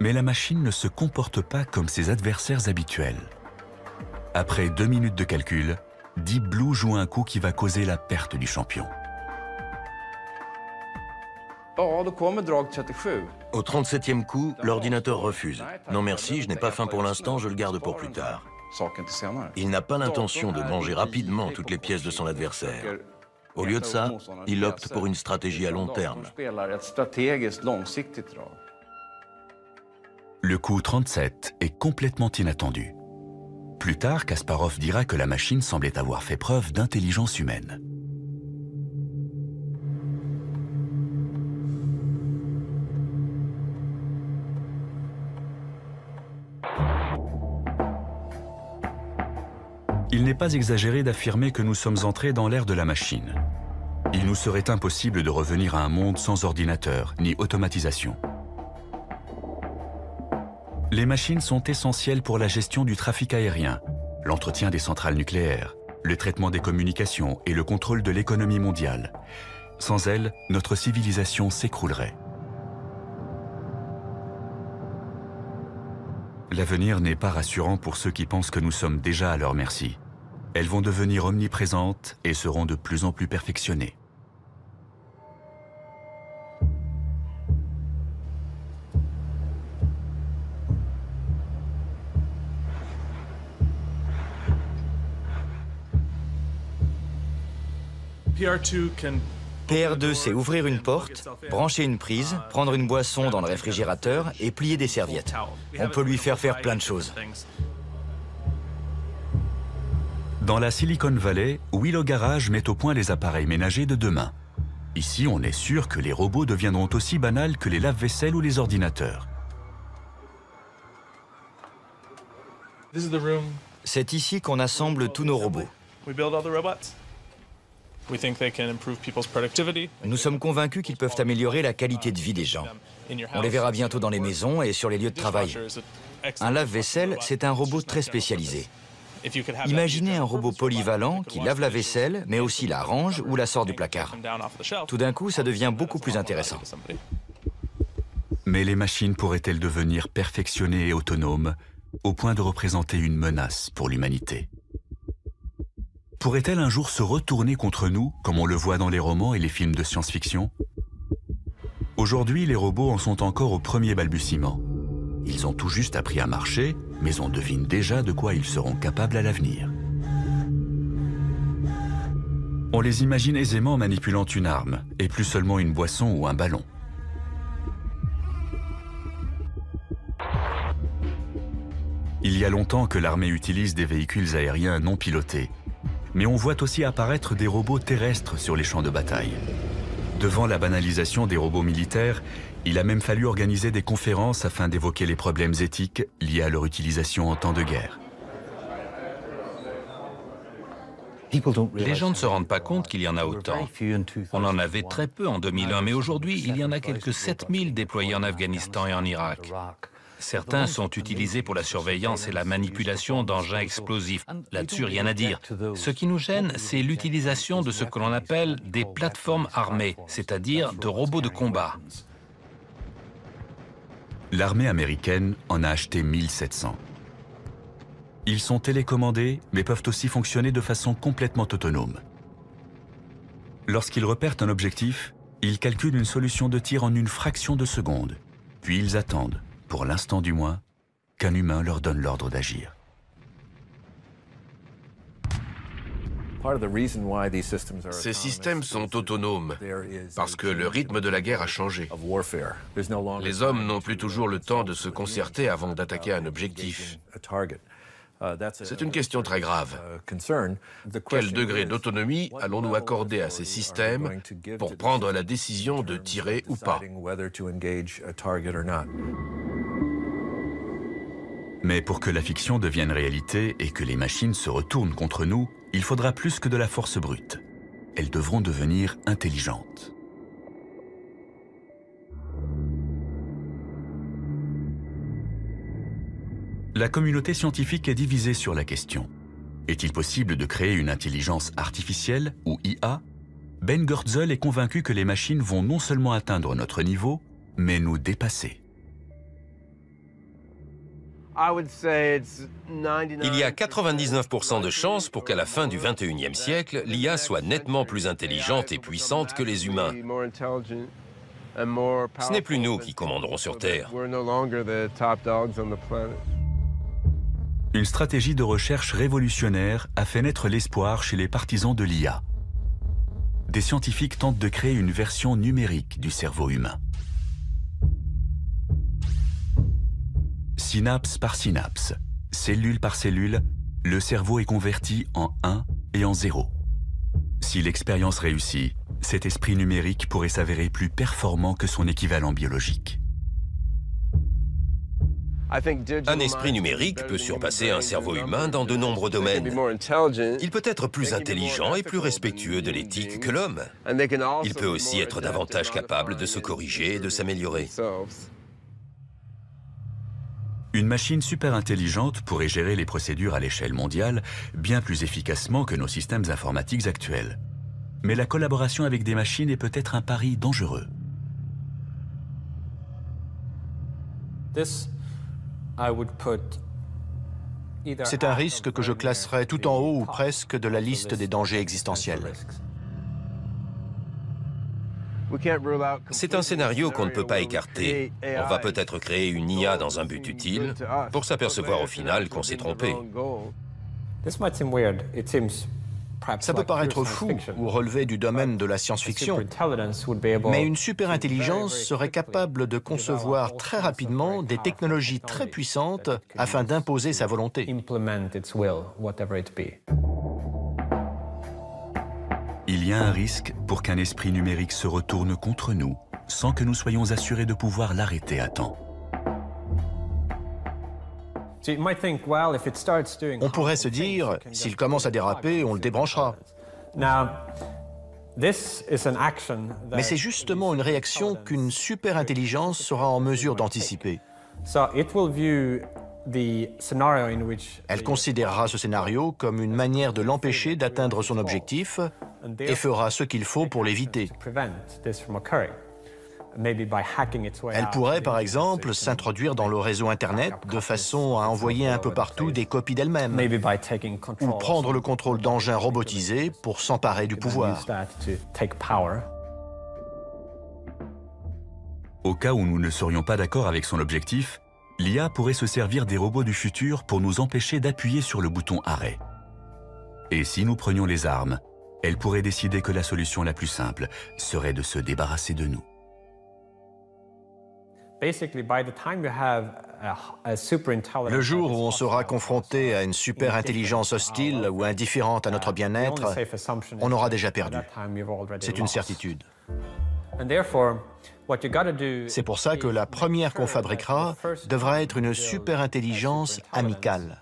Mais la machine ne se comporte pas comme ses adversaires habituels. Après 2 minutes de calcul, Deep Blue joue un coup qui va causer la perte du champion.
Au 37e coup, l'ordinateur refuse. « Non merci, je n'ai pas faim pour l'instant, je le garde pour plus tard ». Il n'a pas l'intention de manger rapidement toutes les pièces de son adversaire. Au lieu de ça, il opte pour une stratégie à long terme.
Le coup 37 est complètement inattendu. Plus tard, Kasparov dira que la machine semblait avoir fait preuve d'intelligence humaine. Il n'est pas exagéré d'affirmer que nous sommes entrés dans l'ère de la machine. Il nous serait impossible de revenir à un monde sans ordinateur ni automatisation. Les machines sont essentielles pour la gestion du trafic aérien, l'entretien des centrales nucléaires, le traitement des communications et le contrôle de l'économie mondiale. Sans elles, notre civilisation s'écroulerait. L'avenir n'est pas rassurant pour ceux qui pensent que nous sommes déjà à leur merci. Elles vont devenir omniprésentes et seront de plus en plus perfectionnées.
PR2, c'est ouvrir une porte, brancher une prise, prendre une boisson dans le réfrigérateur et plier des serviettes. On peut lui faire plein de choses.
Dans la Silicon Valley, Willow Garage met au point les appareils ménagers de demain. Ici, on est sûr que les robots deviendront aussi banals que les lave-vaisselle ou les ordinateurs.
C'est ici qu'on assemble tous nos robots. Nous sommes convaincus qu'ils peuvent améliorer la qualité de vie des gens. On les verra bientôt dans les maisons et sur les lieux de travail. Un lave-vaisselle, c'est un robot très spécialisé. Imaginez un robot polyvalent qui lave la vaisselle, mais aussi la range ou la sort du placard. Tout d'un coup, ça devient beaucoup plus intéressant.
Mais les machines pourraient-elles devenir perfectionnées et autonomes, au point de représenter une menace pour l'humanité? Pourrait-elle un jour se retourner contre nous, comme on le voit dans les romans et les films de science-fiction? Aujourd'hui, les robots en sont encore au premier balbutiement. Ils ont tout juste appris à marcher, mais on devine déjà de quoi ils seront capables à l'avenir. On les imagine aisément manipulant une arme, et plus seulement une boisson ou un ballon. Il y a longtemps que l'armée utilise des véhicules aériens non pilotés, mais on voit aussi apparaître des robots terrestres sur les champs de bataille. Devant la banalisation des robots militaires, il a même fallu organiser des conférences afin d'évoquer les problèmes éthiques liés à leur utilisation en temps de guerre.
Les gens ne se rendent pas compte qu'il y en a autant. On en avait très peu en 2001, mais aujourd'hui, il y en a quelques 7000 déployés en Afghanistan et en Irak. Certains sont utilisés pour la surveillance et la manipulation d'engins explosifs. Là-dessus, rien à dire. Ce qui nous gêne, c'est l'utilisation de ce que l'on appelle des plateformes armées, c'est-à-dire de robots de combat.
L'armée américaine en a acheté 1700. Ils sont télécommandés, mais peuvent aussi fonctionner de façon complètement autonome. Lorsqu'ils repèrent un objectif, ils calculent une solution de tir en une fraction de seconde. Puis ils attendent, pour l'instant du moins, qu'un humain leur donne l'ordre d'agir.
Ces systèmes sont autonomes parce que le rythme de la guerre a changé. Les hommes n'ont plus toujours le temps de se concerter avant d'attaquer un objectif. C'est une question très grave. Quel degré d'autonomie allons-nous accorder à ces systèmes pour prendre la décision de tirer ou pas?
Mais pour que la fiction devienne réalité et que les machines se retournent contre nous, il faudra plus que de la force brute. Elles devront devenir intelligentes. La communauté scientifique est divisée sur la question. Est-il possible de créer une intelligence artificielle, ou IA? Ben Goertzel est convaincu que les machines vont non seulement atteindre notre niveau, mais nous dépasser.
Il y a 99% de chances pour qu'à la fin du XXIe siècle, l'IA soit nettement plus intelligente et puissante que les humains. Ce n'est plus nous qui commanderons sur Terre.
Une stratégie de recherche révolutionnaire a fait naître l'espoir chez les partisans de l'IA. Des scientifiques tentent de créer une version numérique du cerveau humain. Synapse par synapse, cellule par cellule, le cerveau est converti en 1 et en 0. Si l'expérience réussit, cet esprit numérique pourrait s'avérer plus performant que son équivalent biologique.
Un esprit numérique peut surpasser un cerveau humain dans de nombreux domaines. Il peut être plus intelligent et plus respectueux de l'éthique que l'homme. Il peut aussi être davantage capable de se corriger et de s'améliorer.
Une machine super intelligente pourrait gérer les procédures à l'échelle mondiale bien plus efficacement que nos systèmes informatiques actuels. Mais la collaboration avec des machines est peut-être un pari dangereux.
C'est un risque que je classerais tout en haut ou presque de la liste des dangers existentiels.
C'est un scénario qu'on ne peut pas écarter. On va peut-être créer une IA dans un but utile pour s'apercevoir au final qu'on s'est trompé.
Ça peut paraître fou ou relever du domaine de la science-fiction, mais une superintelligence serait capable de concevoir très rapidement des technologies très puissantes afin d'imposer sa volonté.
Il y a un risque pour qu'un esprit numérique se retourne contre nous, sans que nous soyons assurés de pouvoir l'arrêter à temps.
On pourrait se dire, s'il commence à déraper, on le débranchera. Mais c'est justement une réaction qu'une superintelligence sera en mesure d'anticiper. Elle considérera ce scénario comme une manière de l'empêcher d'atteindre son objectif et fera ce qu'il faut pour l'éviter. Elle pourrait, par exemple, s'introduire dans le réseau Internet de façon à envoyer un peu partout des copies d'elle-même, ou prendre le contrôle d'engins robotisés pour s'emparer du pouvoir.
Au cas où nous ne serions pas d'accord avec son objectif, l'IA pourrait se servir des robots du futur pour nous empêcher d'appuyer sur le bouton arrêt. Et si nous prenions les armes, elle pourrait décider que la solution la plus simple serait de se débarrasser de nous.
Le jour où on sera confronté à une superintelligence hostile ou indifférente à notre bien-être, on aura déjà perdu. C'est une certitude. C'est pour ça que la première qu'on fabriquera devra être une superintelligence amicale.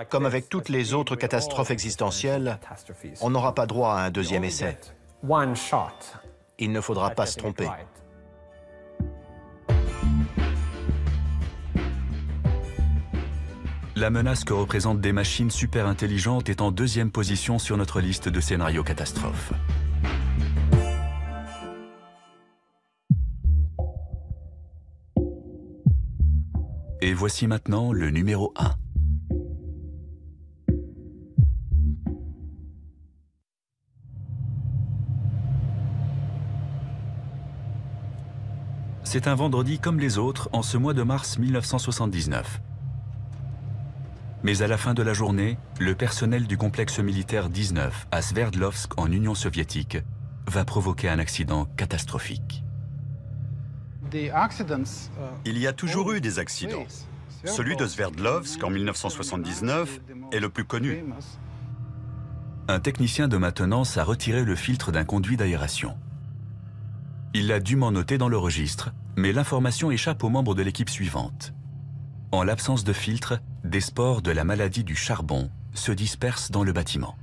Comme avec toutes les autres catastrophes existentielles, on n'aura pas droit à un deuxième essai. Il ne faudra pas se tromper.
La menace que représentent des machines super intelligentes est en deuxième position sur notre liste de scénarios catastrophes. Et voici maintenant le numéro 1. C'est un vendredi comme les autres en ce mois de mars 1979. Mais à la fin de la journée, le personnel du complexe militaire 19 à Sverdlovsk en Union soviétique va provoquer un accident catastrophique.
Il y a toujours eu des accidents. Celui de Sverdlovsk en 1979 est le plus connu.
Un technicien de maintenance a retiré le filtre d'un conduit d'aération. Il l'a dûment noté dans le registre, mais l'information échappe aux membres de l'équipe suivante. En l'absence de filtre, des spores de la maladie du charbon se dispersent dans le bâtiment.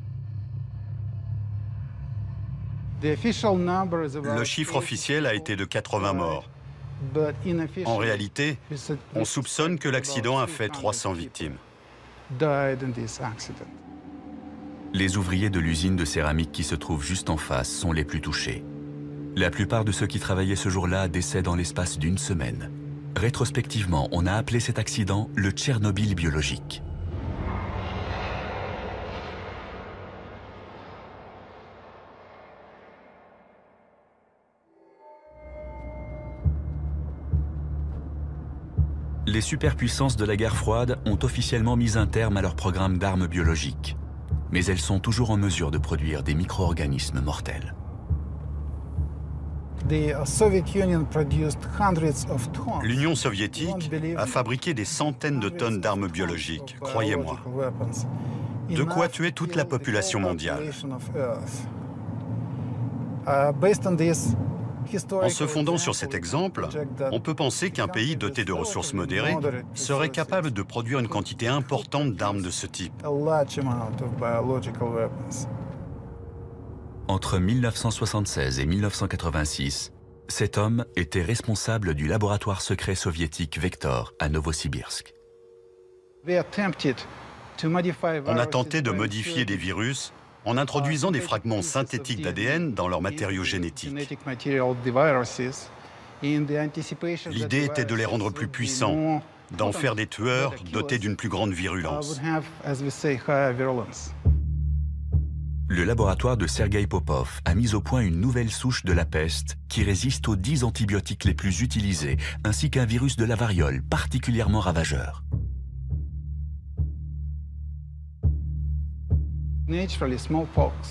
Le chiffre officiel a été de 80 morts. En réalité, on soupçonne que l'accident a fait 300 victimes.
Les ouvriers de l'usine de céramique qui se trouve juste en face sont les plus touchés. La plupart de ceux qui travaillaient ce jour-là décèdent en l'espace d'une semaine. Rétrospectivement, on a appelé cet accident le Tchernobyl biologique. Les superpuissances de la guerre froide ont officiellement mis un terme à leur programme d'armes biologiques. Mais elles sont toujours en mesure de produire des micro-organismes mortels.
L'Union soviétique a fabriqué des centaines de tonnes d'armes biologiques, croyez-moi. De quoi tuer toute la population mondiale. En se fondant sur cet exemple, on peut penser qu'un pays doté de ressources modérées serait capable de produire une quantité importante d'armes de ce type.
Entre 1976 et 1986, cet homme était responsable du laboratoire secret soviétique Vektor à Novosibirsk.
On a tenté de modifier des virus en introduisant des fragments synthétiques d'ADN dans leur matériau génétique. L'idée était de les rendre plus puissants, d'en faire des tueurs dotés d'une plus grande virulence.
Le laboratoire de Sergueï Popov a mis au point une nouvelle souche de la peste qui résiste aux 10 antibiotiques les plus utilisés, ainsi qu'un virus de la variole particulièrement ravageur.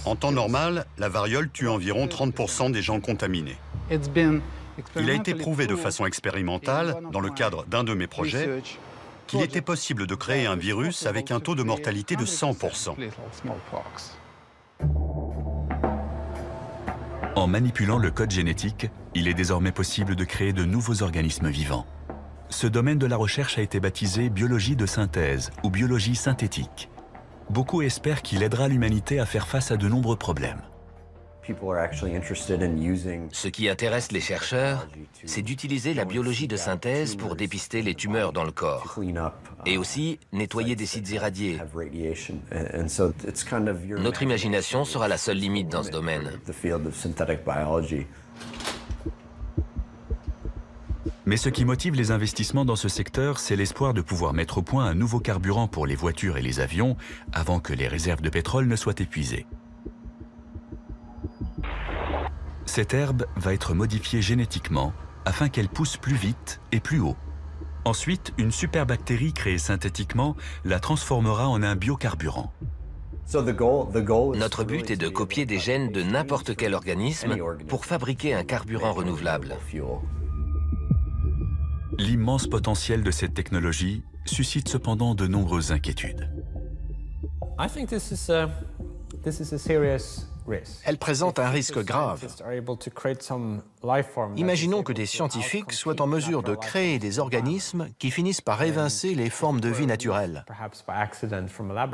En temps normal, la variole tue environ 30% des gens contaminés. Il a été prouvé de façon expérimentale, dans le cadre d'un de mes projets, qu'il était possible de créer un virus avec un taux de mortalité de 100%.
En manipulant le code génétique, il est désormais possible de créer de nouveaux organismes vivants. Ce domaine de la recherche a été baptisé biologie de synthèse ou biologie synthétique. Beaucoup espèrent qu'il aidera l'humanité à faire face à de nombreux problèmes.
Ce qui intéresse les chercheurs, c'est d'utiliser la biologie de synthèse pour dépister les tumeurs dans le corps et aussi nettoyer des sites irradiés. Notre imagination sera la seule limite dans ce domaine.
Mais ce qui motive les investissements dans ce secteur, c'est l'espoir de pouvoir mettre au point un nouveau carburant pour les voitures et les avions avant que les réserves de pétrole ne soient épuisées. Cette herbe va être modifiée génétiquement afin qu'elle pousse plus vite et plus haut. Ensuite, une superbactérie créée synthétiquement la transformera en un biocarburant.
Notre but est de copier des gènes de n'importe quel organisme pour fabriquer un carburant renouvelable.
L'immense potentiel de cette technologie suscite cependant de nombreuses inquiétudes.
Elle présente un risque grave. Imaginons que des scientifiques soient en mesure de créer des organismes qui finissent par évincer les formes de vie naturelles.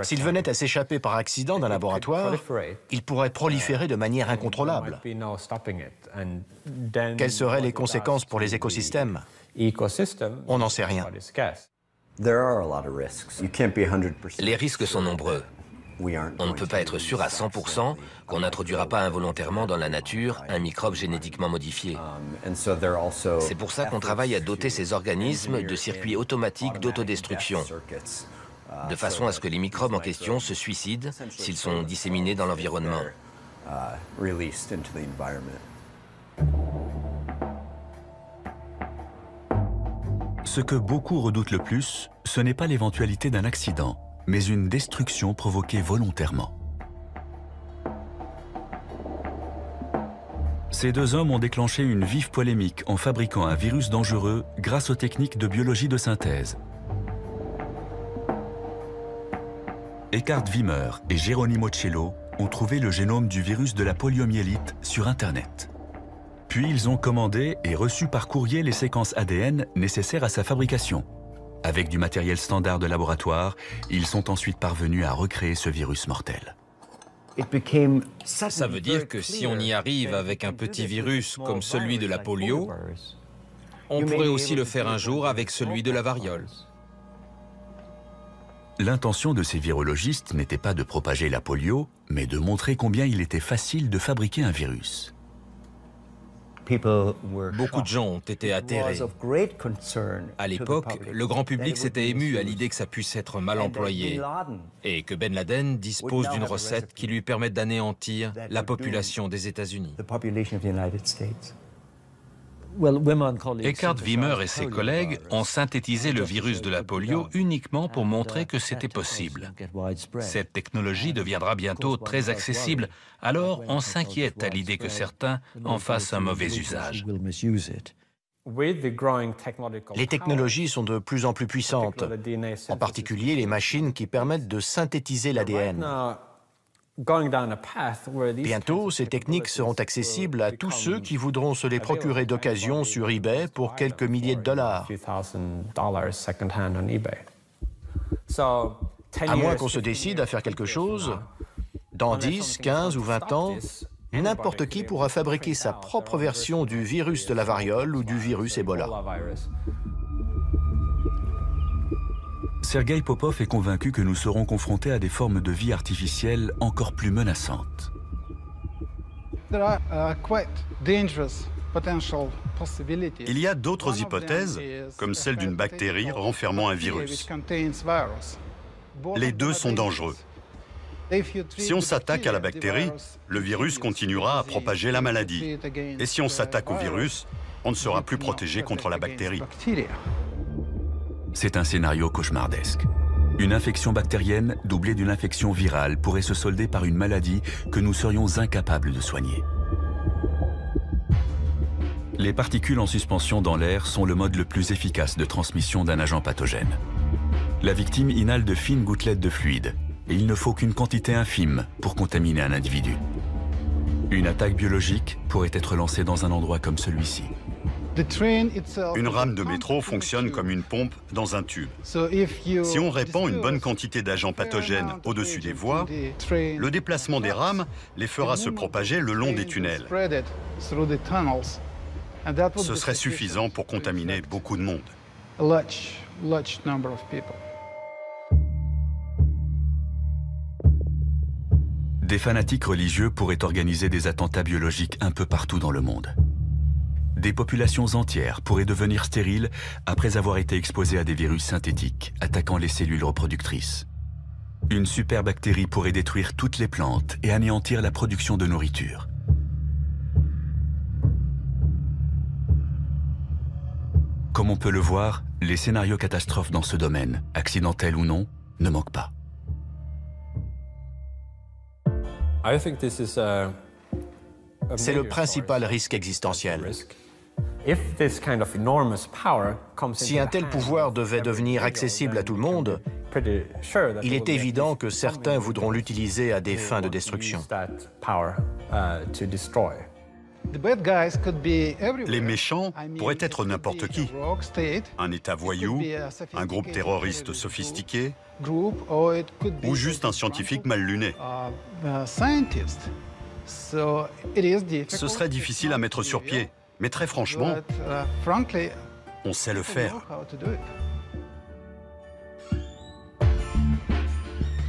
S'ils venaient à s'échapper par accident d'un laboratoire, ils pourraient proliférer de manière incontrôlable. Quelles seraient les conséquences pour les écosystèmes? On n'en sait rien.
Les risques sont nombreux. On ne peut pas être sûr à 100% qu'on n'introduira pas involontairement dans la nature un microbe génétiquement modifié. C'est pour ça qu'on travaille à doter ces organismes de circuits automatiques d'autodestruction, de façon à ce que les microbes en question se suicident s'ils sont disséminés dans l'environnement.
Ce que beaucoup redoutent le plus, ce n'est pas l'éventualité d'un accident, mais une destruction provoquée volontairement. Ces deux hommes ont déclenché une vive polémique en fabriquant un virus dangereux grâce aux techniques de biologie de synthèse. Eckhard Wimmer et Geronimo Cello ont trouvé le génome du virus de la poliomyélite sur Internet. Puis ils ont commandé et reçu par courrier les séquences ADN nécessaires à sa fabrication. Avec du matériel standard de laboratoire, ils sont ensuite parvenus à recréer ce virus mortel.
Ça veut dire que si on y arrive avec un petit virus comme celui de la polio, on pourrait aussi le faire un jour avec celui de la variole.
L'intention de ces virologistes n'était pas de propager la polio, mais de montrer combien il était facile de fabriquer un virus.
Beaucoup de gens ont été atterrés. À l'époque, le grand public s'était ému à l'idée que ça puisse être mal employé et que Ben Laden dispose d'une recette qui lui permette d'anéantir la population des États-Unis.
Eckhard Wimmer et ses collègues ont synthétisé le virus de la polio uniquement pour montrer que c'était possible. Cette technologie deviendra bientôt très accessible, alors on s'inquiète à l'idée que certains en fassent un mauvais usage.
Les technologies sont de plus en plus puissantes, en particulier les machines qui permettent de synthétiser l'ADN. Bientôt, ces techniques seront accessibles à tous ceux qui voudront se les procurer d'occasion sur eBay pour quelques milliers de dollars. À moins qu'on se décide à faire quelque chose, dans 10, 15 ou 20 ans, n'importe qui pourra fabriquer sa propre version du virus de la variole ou du virus Ebola.
Sergei Popov est convaincu que nous serons confrontés à des formes de vie artificielle encore plus menaçantes.
Il y a d'autres hypothèses, comme celle d'une bactérie renfermant un virus. Les deux sont dangereux. Si on s'attaque à la bactérie, le virus continuera à propager la maladie. Et si on s'attaque au virus, on ne sera plus protégé contre la bactérie.
C'est un scénario cauchemardesque. Une infection bactérienne doublée d'une infection virale pourrait se solder par une maladie que nous serions incapables de soigner. Les particules en suspension dans l'air sont le mode le plus efficace de transmission d'un agent pathogène. La victime inhale de fines gouttelettes de fluide, et il ne faut qu'une quantité infime pour contaminer un individu. Une attaque biologique pourrait être lancée dans un endroit comme celui-ci.
Une rame de métro fonctionne comme une pompe dans un tube. Si on répand une bonne quantité d'agents pathogènes au-dessus des voies, le déplacement des rames les fera se propager le long des tunnels. Ce serait suffisant pour contaminer beaucoup de monde.
Des fanatiques religieux pourraient organiser des attentats biologiques un peu partout dans le monde. Des populations entières pourraient devenir stériles après avoir été exposées à des virus synthétiques attaquant les cellules reproductrices. Une superbactérie pourrait détruire toutes les plantes et anéantir la production de nourriture. Comme on peut le voir, les scénarios catastrophes dans ce domaine, accidentels ou non, ne manquent pas.
C'est le principal risque existentiel. Si un tel pouvoir devait devenir accessible à tout le monde, il est évident que certains voudront l'utiliser à des fins de destruction.
Les méchants pourraient être n'importe qui. Un État voyou, un groupe terroriste sophistiqué, ou juste un scientifique mal luné. Ce serait difficile à mettre sur pied, mais très franchement, on sait le faire.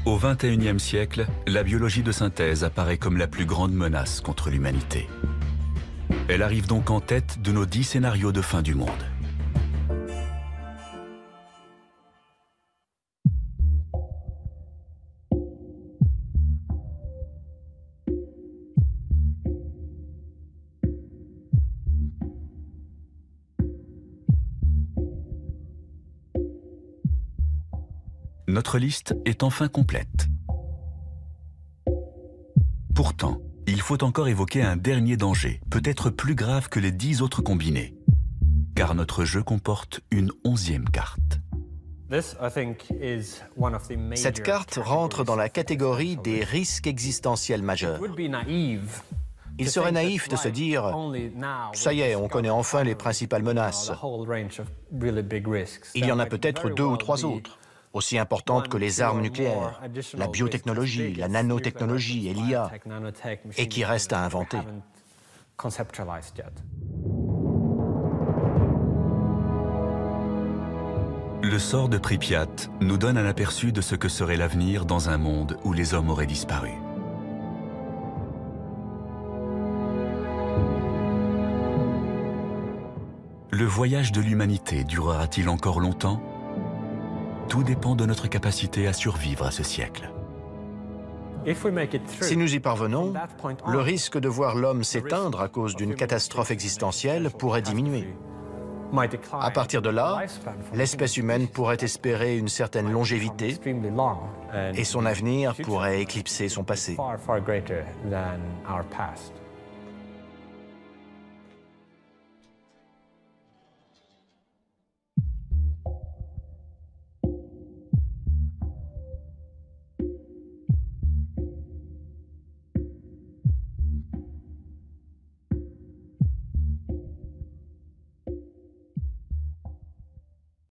Au XXIe siècle, la biologie de synthèse apparaît comme la plus grande menace contre l'humanité. Elle arrive donc en tête de nos 10 scénarios de fin du monde. Notre liste est enfin complète. Pourtant, il faut encore évoquer un dernier danger, peut-être plus grave que les 10 autres combinés, car notre jeu comporte une 11e carte.
Cette carte rentre dans la catégorie des risques existentiels majeurs. Il serait naïf de se dire « ça y est, on connaît enfin les principales menaces ». Il y en a peut-être 2 ou 3 autres, aussi importantes que les armes nucléaires, la biotechnologie, la nanotechnologie et l'IA, et qui restent à inventer.
Le sort de Pripyat nous donne un aperçu de ce que serait l'avenir dans un monde où les hommes auraient disparu. Le voyage de l'humanité durera-t-il encore longtemps ? Tout dépend de notre capacité à survivre à ce siècle.
Si nous y parvenons, le risque de voir l'homme s'éteindre à cause d'une catastrophe existentielle pourrait diminuer. À partir de là, l'espèce humaine pourrait espérer une certaine longévité et son avenir pourrait éclipser son passé.